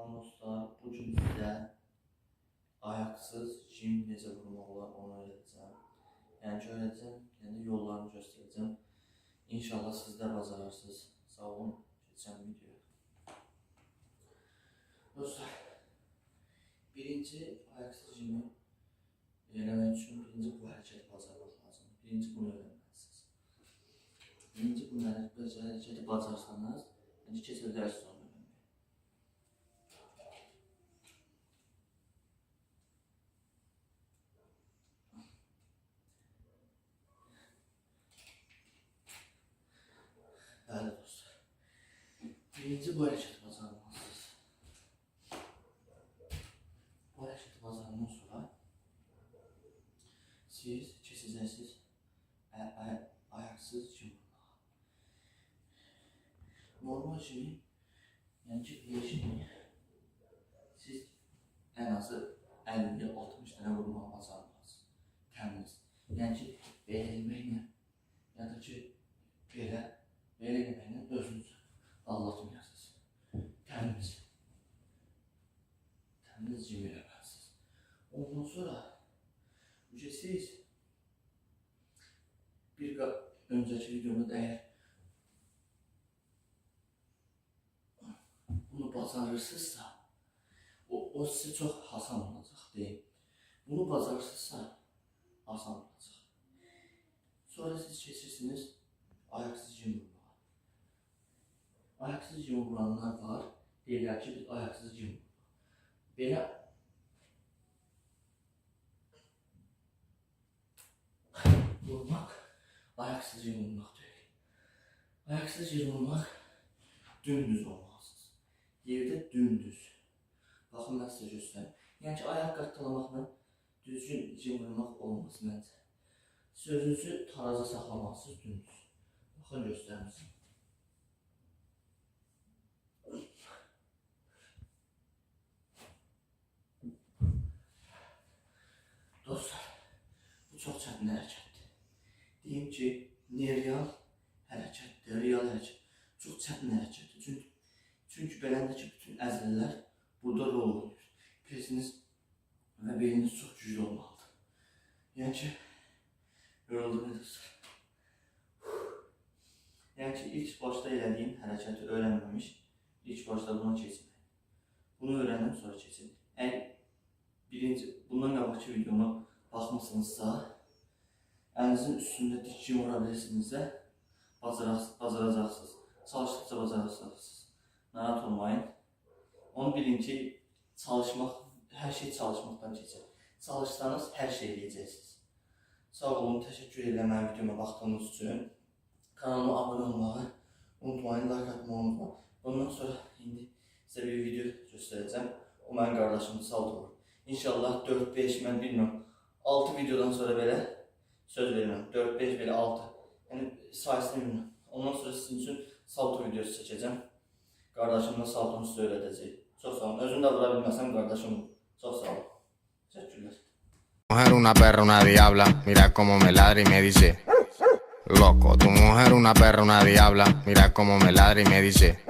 Salam dostlar, bugün sizə ayaksız jim necə vurmaq olar onu öyrədəcəm. Yəni ki, öyrədəcəm, yəni yollarını göstərəcəm. İnşallah siz də bacararsınız. Sağ olun, keçən videoya. Dostlar, birinci ayaksız jimi eləmək üçün birinci bu hərəkəti bacarmaq lazım. Birinci bunu öyrənməlisiniz. Birinci bu hərəkəti bacarsanız, yəni keçəcərsiniz onu. Bəli dostlar, birinci bu hərəkəti bacarmalısınız. Bu hərəkəti bacardıqdan sonra siz keçəcəksiniz ayaksız jim vurmağa. Normal jimi, yəni ki, jimi siz ən azı 50-60 dənə vurmağa bacarmalısınız. Təmiz. Yəni ki, belə eləməklə, ya da ki, belə eləməklə özünüzü aldatmayasınız. Təmiz jim eləməlisiniz. Ondan sonra siz bir öncəki videomda əgər bunu bacarırsınızsa, o sizə çox asan olacaq deyim. Bunu bacarırsınızsa, asan olacaq. Sonra siz keçirsiniz ayaksız jim vurmağa. Ayaksız jim vuranlar var, deyirlər ki, biz ayaksız jim vurmağa. Belə vurmaq, ayaksız jim vurmaq deyil. Ayaksız jim vurmaq dümdüz olmalısınız. Yerdə dümdüz. Baxın, mən sizə göstərim. Yəni ki, ayaq qatdalamaqla düzgün jim vurmaq olmaz məncə. Siz özünüzü taraza saxlamalısınız dümdüz. Baxın, göstərmişim. Dostlar, bu çox çətin hərəkətdir. Deyim ki, real hərəkətdir, real hərəkət. Çox çətin hərəkətdir. Çünki beləndə ki, bütün əzələlər burada rol oynayır. Presiniz və beyniniz çox güclü olmalıdır. Yəni ki, yoruldum dostlar. Yəni ki, ilk başda elədiyim hərəkəti öyrənməmiş, ilk başda buna keçmək. Bunu öyrəndim, sonra keçin. Bundan qabaqki videoma baxmışsınızsa, əlinizin üstündə dik jim vura bilirsinizsə, bacaracaqsınız. Çalışdıqca bacaracaqsınız. Narahat olmayın. Onu bilin ki, çalışmaq, hər şey çalışmaqdan keçir. Çalışsanız, hər şey eləyəcəksiniz. Sağ olun, təşəkkür edirəm mənim videoma baxdığınız üçün. Kanalıma abunə olmağı unutmayın, like atmağı unutmayın. Bundan sonra indi sizə bir video göstərəcəm. O mənim qardaşımın saldı olur. İnşallah 4-5, mən bilmirəm, 6 videodan sonra belə söz verirəm. 4-5, belə 6. Yəni sayısını bilmirəm. Ondan sonra sizin üçün salto videosu çəkəcəm. Qardaşımla saltonu sizə öyrədəcək. Çox sağ olun. Özüm də vura bilməsəm qardaşım. Çox sağ olun. Təşəkkürlər. Mujer una perra una diabla, mira como me ladra y me dice, loco, tu mujer una perra una diabla, mira como me ladra y me dice